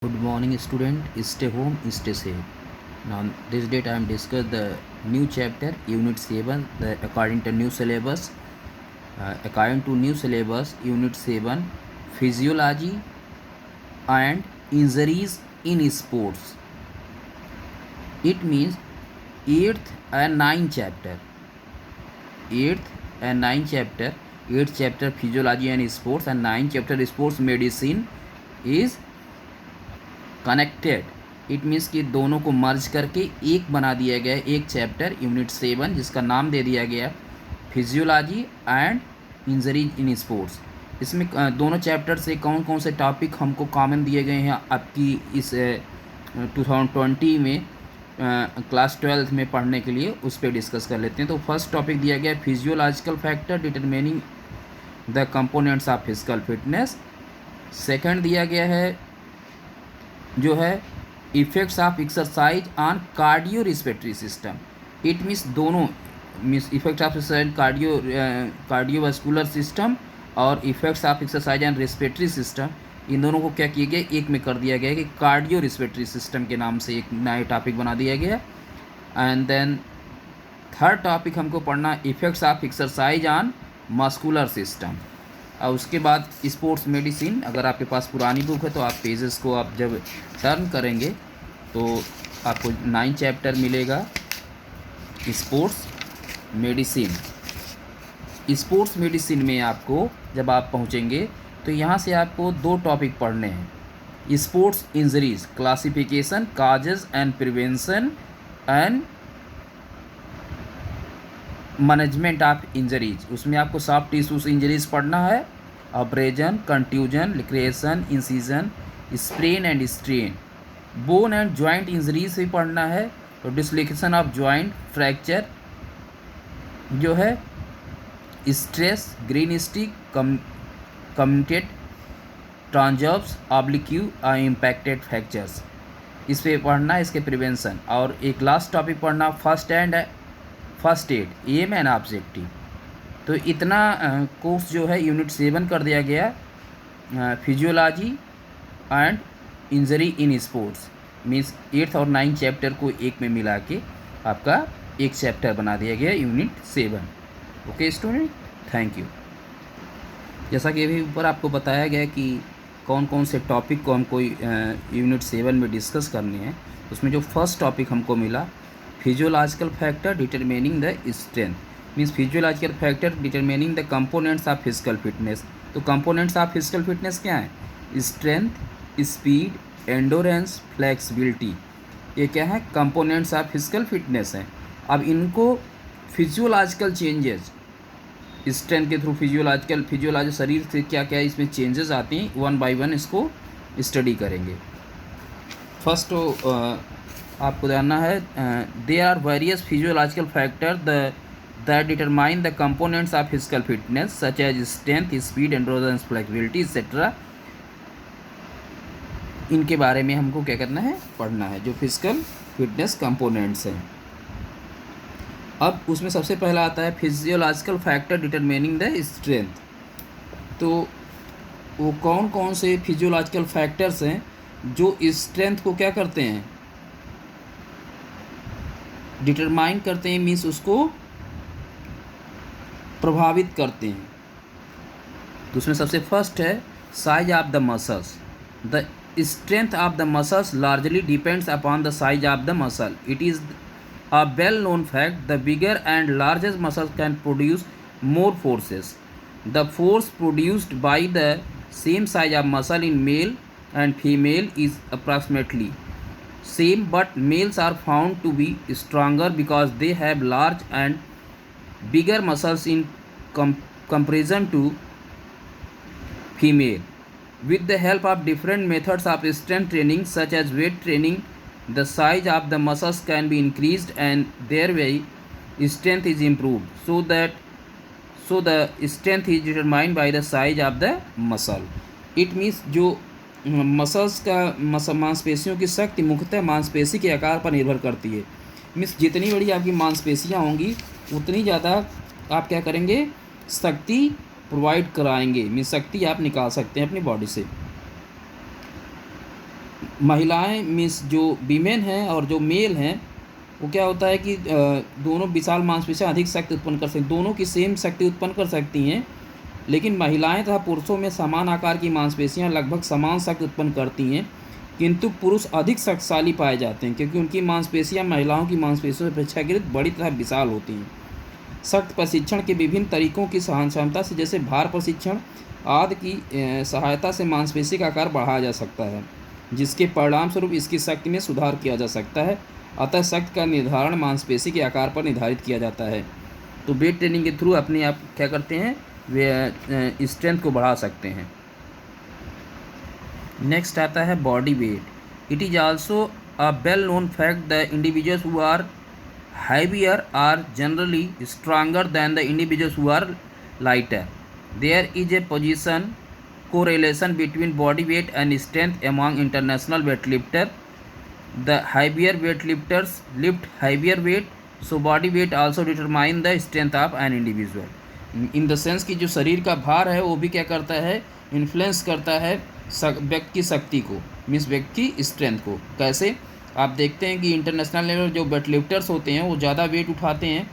Good morning, student. Stay home, stay safe. Now, this date I am discuss the new chapter, Unit 7, according to new syllabus. According to new syllabus, Unit 7, Physiology and Injuries in Sports. It means 8th and 9th chapter. 8th and 9th chapter. 8th chapter Physiology and Sports and 9th chapter Sports Medicine is connected. It means कि दोनों को मर्ज करके एक बना दिया गया है, एक चैप्टर यूनिट 7 जिसका नाम दे दिया गया physiology and injuries in sports. इसमें दोनों चैप्टर से कौन कौन से टॉपिक हमको कॉमन दिए गए हैं आपकी इस 2020 में क्लास 12 में पढ़ने के लिए, उस पर डिस्कस कर लेते हैं. तो फर्स्ट टॉपिक दिया गया है physiological factor determining the components of physical fitness. Second दिया गया है जो है effects of exercise on cardio respiratory system. It means दोनों means effects of exercise cardiovascular system और effects of exercise on respiratory system, इन दोनों को क्या किया गया, एक में कर दिया गया कि कार्डियो रिस्पिरेटरी सिस्टम के नाम से एक नया टॉपिक बना दिया गया. एंड देन थर्ड टॉपिक हमको पढ़ना effects of exercise on muscular system. और उसके बाद स्पोर्ट्स मेडिसिन. अगर आपके पास पुरानी बुक है तो आप पेजेस को आप जब टर्न करेंगे तो आपको 9 चैप्टर मिलेगा स्पोर्ट्स मेडिसिन. स्पोर्ट्स मेडिसिन में आपको जब आप पहुंचेंगे तो यहाँ से आपको 2 टॉपिक पढ़ने हैं. Sports injuries classification causes and prevention and management of injuries. उसमें आपको सॉफ्ट टिश्यूज इंजरीज पढ़ना है, abrasion, contusion, laceration, incision, sprain and strain. Bone and joint injuries भी पढ़ना है, तो डिसलोकेशन ऑफ जॉइंट, फ्रैक्चर जो है, stress, green stick, comminuted transverse, oblique impacted fractures, इस पर पढ़ना है, इसके प्रिवेंशन. और एक लास्ट टॉपिक पढ़ना first aid aim and objective. तो इतना कोर्स जो है यूनिट 7 कर दिया गया physiology and injury in sports. Means 8th और 9th चैप्टर को एक में मिला के आपका एक चैप्टर बना दिया गया unit 7. Okay student, thank you. जैसा कि अभी ऊपर आपको बताया गया कि कौन कौन से टॉपिक को हमको यूनिट 7 में डिस्कस करने हैं. उसमें जो फर्स्ट टॉपिक हमको मिला physiological factor determining the strength. Means physiological factor determining the components of physical fitness. तो कंपोनेंट्स ऑफ फिजिकल फिटनेस क्या है? Strength, speed, endurance, flexibility. ये क्या है? कंपोनेंट्स ऑफ फिजिकल फिटनेस हैं. अब इनको फिजियोलॉजिकल चेंजेस स्ट्रेंथ के थ्रू फिजियोलॉजी शरीर से क्या क्या इसमें चेंजेस आते हैं, वन बाय वन इसको स्टडी करेंगे. फर्स्ट आपको जानना है there are various physiological factor that determine the components of physical fitness such as strength, speed, endurance, flexibility etc. इनके बारे में हमको क्या करना है, पढ़ना है, जो फिजिकल फिटनेस कंपोनेंट्स हैं. अब उसमें सबसे पहला आता है physiological factor determining the strength. तो वो कौन कौन से फिजियोलॉजिकल फैक्टर्स हैं जो स्ट्रेंथ को क्या करते हैं, डिटरमाइन करते हैं, मीन्स उसको प्रभावित करते हैं. तो उसमें सबसे फर्स्ट है size of the muscles. The strength of the muscles largely depends upon the size of the muscle. It is a well known fact the bigger and largest muscles can produce more forces. The force produced by the same size of muscle in male and female is approximately same, but males are found to be stronger because they have large and bigger muscles in comparison to female. With the help of different methods of strength training such as weight training, the size of the muscles can be increased and thereby strength is improved. So the strength is determined by the size of the muscle. It means जो muscles का मांसपेशियों की शक्ति मुख्यतः मांसपेशी के आकार पर निर्भर करती है. मीन्स जितनी बड़ी आपकी मांसपेशियाँ होंगी उतनी ज़्यादा आप क्या करेंगे, शक्ति प्रोवाइड कराएंगे. मीन्स शक्ति आप निकाल सकते हैं अपनी बॉडी से. महिलाएं मीन्स जो वीमेन हैं और जो मेल हैं, वो क्या होता है कि दोनों विशाल मांसपेशियां अधिक शक्ति उत्पन्न कर सकती, दोनों की सेम शक्ति उत्पन्न कर सकती हैं, लेकिन महिलाएं तथा पुरुषों में समान आकार की मांसपेशियां लगभग समान शक्ति उत्पन्न करती हैं, किंतु पुरुष अधिक शक्तिशाली पाए जाते हैं क्योंकि उनकी मांसपेशियां महिलाओं की मांसपेशियों से अपेक्षाकृत बड़ी तथा विशाल होती हैं। सख्त प्रशिक्षण के विभिन्न तरीकों की सहन क्षमता से, जैसे भार प्रशिक्षण आदि की सहायता से मांसपेशी का आकार बढ़ाया जा सकता है, जिसके परिणाम स्वरूप इसकी शक्ति में सुधार किया जा सकता है। अतः शक्ति का निर्धारण मांसपेशी के आकार पर निर्धारित किया जाता है। तो वेट ट्रेनिंग के थ्रू अपने आप क्या करते हैं, वे स्ट्रेंथ को बढ़ा सकते हैं। नेक्स्ट आता है body weight. It is also a well known fact the individuals who are heavier are generally stronger than the individuals who are lighter. There is a position correlation between body weight and strength among international weightlifter. The heavier weightlifters lift heavier weight, so body weight also determine the strength of an individual. In the sense कि जो शरीर का भार है वो भी क्या करता है, इन्फ्लुएंस करता है व्यक्ति की शक्ति को, मीन्स व्यक्ति की स्ट्रेंथ को। कैसे? आप देखते हैं कि इंटरनेशनल लेवल जो वेट लिफ्टर्स होते हैं वो ज़्यादा वेट उठाते हैं,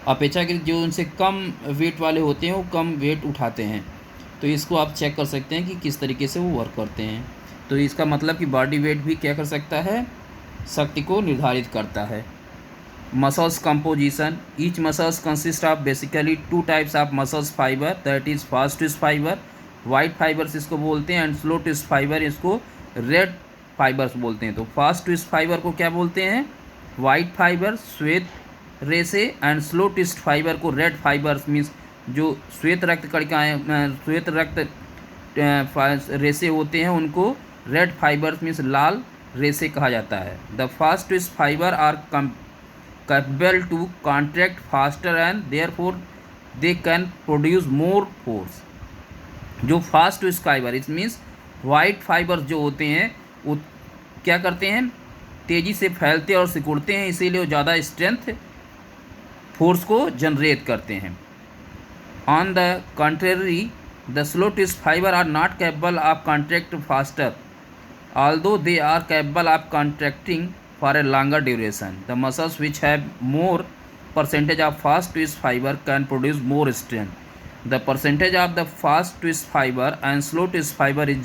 अपेक्षाकृत जो उनसे कम वेट वाले होते हैं वो कम वेट उठाते हैं। तो इसको आप चेक कर सकते हैं कि किस तरीके से वो वर्क करते हैं। तो इसका मतलब कि बॉडी वेट भी क्या कर सकता है, शक्ति को निर्धारित करता है। Muscles composition. Each muscles consist of basically 2 types of muscles fibre, that is fast twist fibre, white fibres इसको बोलते हैं, एंड स्लो ट्विस्ट फाइबर इसको रेड फाइबर्स बोलते हैं। तो फास्ट ट्विस्ट फाइबर को क्या बोलते हैं, वाइट फाइबर, श्वेत रेसे, एंड स्लो ट्विस्ट फाइबर को रेड फाइबर्स, मीन्स जो श्वेत रक्त कणिकाएँ, श्वेत रक्त रेसे होते हैं उनको रेड फाइबर्स मीन्स लाल रेसे कहा जाता है। The fast twist fibre are capable to contract faster and therefore they can produce more force. जो fast twist fibre, it means white fibres जो होते हैं वो क्या करते हैं, तेज़ी से फैलते और सिकुड़ते हैं, इसीलिए वो ज़्यादा स्ट्रेंथ फोर्स को जनरेट करते हैं। On the contrary the slow twist fibre are not capable of contract faster although they are capable of contracting for a longer duration. The muscles which have more percentage of fast twist fiber can produce more strength. The percentage of the fast twist fiber and slow twist fiber is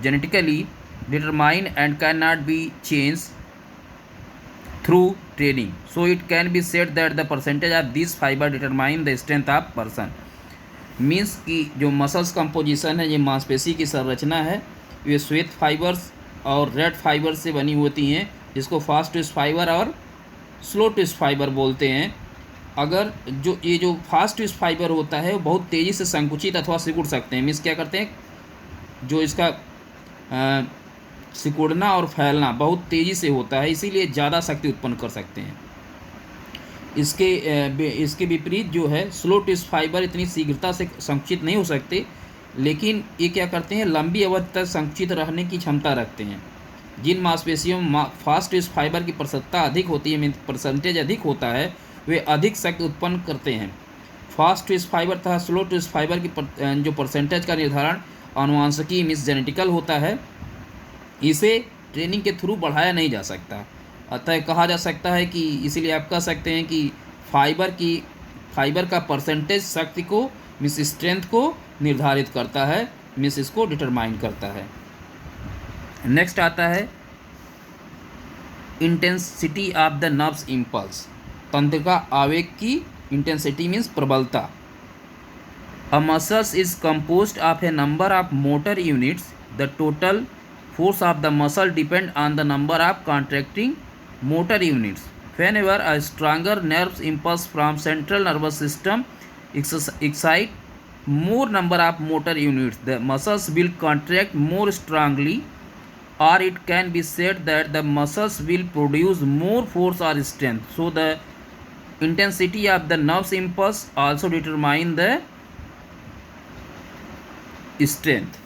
genetically determined and cannot be changed through training. So it can be said that the percentage of these fiber determine the strength of person. Means कि जो muscles composition है, ये मांसपेशी की संरचना है, ये श्वेत फाइबर्स और रेड फाइबर से बनी होती हैं, जिसको फास्ट ट्विस्ट फाइबर और स्लो ट्विस्ट फाइबर बोलते हैं। अगर जो फास्ट ट्विस्ट फाइबर होता है वो बहुत तेज़ी से संकुचित अथवा सिकुड़ सकते हैं। मीन्स क्या करते हैं, जो इसका सिकुड़ना और फैलना बहुत तेज़ी से होता है, इसीलिए ज़्यादा शक्ति उत्पन्न कर सकते हैं। इसके विपरीत जो है स्लो ट्विस्ट फाइबर इतनी शीघ्रता से संकुचित नहीं हो सकते, लेकिन ये क्या करते हैं, लंबी अवधि तक संकुचित रहने की क्षमता रखते हैं। जिन मांसपेशियों में फास्ट ट्विस्ट फाइबर की प्रसन्नता अधिक होती है, परसेंटेज अधिक होता है, वे अधिक शक्ति उत्पन्न करते हैं। फास्ट ट्विस्ट फाइबर तथा स्लो ट्विस्ट फाइबर की जो परसेंटेज का निर्धारण आनुवंशिकी मीन्स जेनेटिकल होता है, इसे ट्रेनिंग के थ्रू बढ़ाया नहीं जा सकता। अतः कहा जा सकता है कि इसीलिए आप कह सकते हैं कि फाइबर का परसेंटेज शक्ति को मीन्स स्ट्रेंथ को निर्धारित करता है, मीन्स इसको डिटरमाइन करता है। नेक्स्ट आता है intensity of the nerves impulse. तंत्रिका आवेग की इंटेंसिटी मीन्स प्रबलता। A muscles is composed of a number of motor units. The total force of the muscle depend on the number of contracting motor units. Whenever a stronger nerve impulse from central nervous system excite more number of motor units, the muscles will contract more strongly, or it can be said that the muscles will produce more force or strength. So the intensity of the nerve impulse also determine the strength.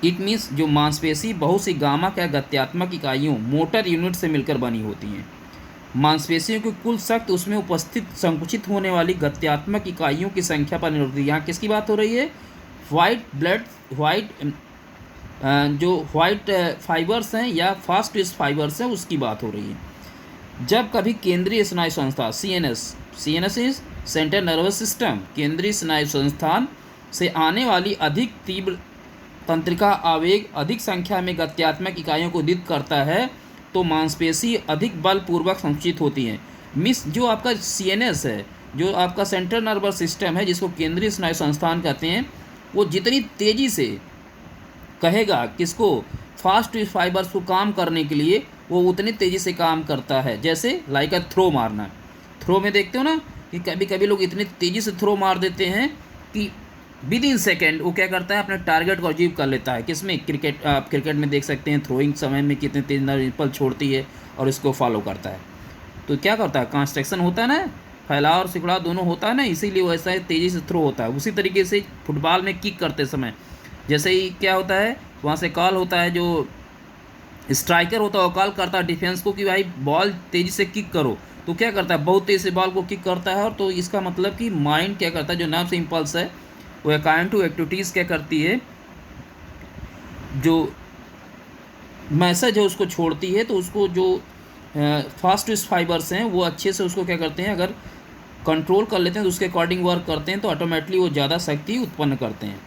It means जो मांसपेशी बहुत सी gamma या गत्यात्मक इकाइयों motor unit से मिलकर बनी होती हैं। मांसपेशियों की कुल शक्ति उसमें उपस्थित संकुचित होने वाली गत्यात्मक इकाइयों की संख्या पर निर्भर होती है। यहाँ किसकी बात हो रही है, जो वाइट फाइबर्स हैं या फास्ट ट्विस्ट फाइबर्स हैं उसकी बात हो रही है। जब कभी केंद्रीय स्नायु संस्था CNS is central nervous system, केंद्रीय स्नायु संस्थान से आने वाली अधिक तीव्र तंत्रिका आवेग अधिक संख्या में गत्यात्मक इकाइयों को उद्दीपित करता है तो मांसपेशी अधिक बलपूर्वक संकुचित होती हैं। जो आपका सीएनएस है, जो आपका सेंट्रल नर्वस सिस्टम है, जिसको केंद्रीय स्नायु संस्थान कहते हैं, वो जितनी तेज़ी से कहेगा किसको, फास्ट ट्विस्ट फाइबर्स को काम करने के लिए, वो उतनी तेज़ी से काम करता है। जैसे लाइक थ्रो मारना, थ्रो में देखते हो ना कि कभी कभी लोग इतनी तेज़ी से थ्रो मार देते हैं कि विद इन सेकेंड वो क्या करता है, अपने टारगेट को अचीव कर लेता है। किसमें, क्रिकेट, आप क्रिकेट में देख सकते हैं थ्रोइंग समय में कितने तेज रिपल छोड़ती है और इसको फॉलो करता है। तो क्या करता है, कंस्ट्रक्शन होता है ना, फैलाव और सिकुड़ाव दोनों होता है ना, इसीलिए वैसा ही तेज़ी से थ्रो होता है। उसी तरीके से फुटबॉल में किक करते समय जैसे ही क्या होता है, वहाँ से कॉल होता है, जो स्ट्राइकर होता है वो कॉल करता है डिफेंस को कि भाई बॉल तेज़ी से किक करो, तो क्या करता है, बहुत तेज़ी से बॉल को किक करता है। और तो इसका मतलब कि माइंड क्या करता है, जो नर्व इम्पल्स है वो अकॉर्डिंग टू एक्टिविटीज़ क्या करती है, जो मैसेज है उसको छोड़ती है। तो उसको जो फास्ट ट्विस्ट फाइबर्स हैं वो अच्छे से उसको क्या करते हैं, अगर कंट्रोल कर लेते हैं तो उसके अकॉर्डिंग वर्क करते हैं, तो ऑटोमेटिकली वो ज़्यादा शक्ति उत्पन्न करते हैं।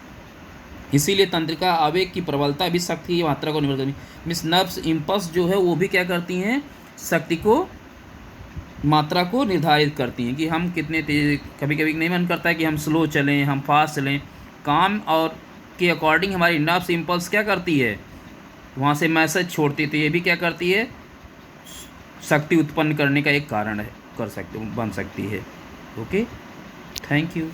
इसीलिए तंत्रिका आवेग की प्रबलता भी शक्ति की मात्रा को निर्भर करती है। मीन्स नर्व्स इम्पल्स जो है वो भी क्या करती हैं, शक्ति को, मात्रा को निर्धारित करती हैं कि हम कितने तेज। कभी कभी नहीं मन करता है कि हम स्लो चलें, हम फास्ट चलें, काम और के अकॉर्डिंग हमारी नर्व्स इम्पल्स क्या करती है, वहाँ से मैसेज छोड़ती है। तो ये भी क्या करती है, शक्ति उत्पन्न करने का एक कारण है, बन सकती है। Okay, thank you.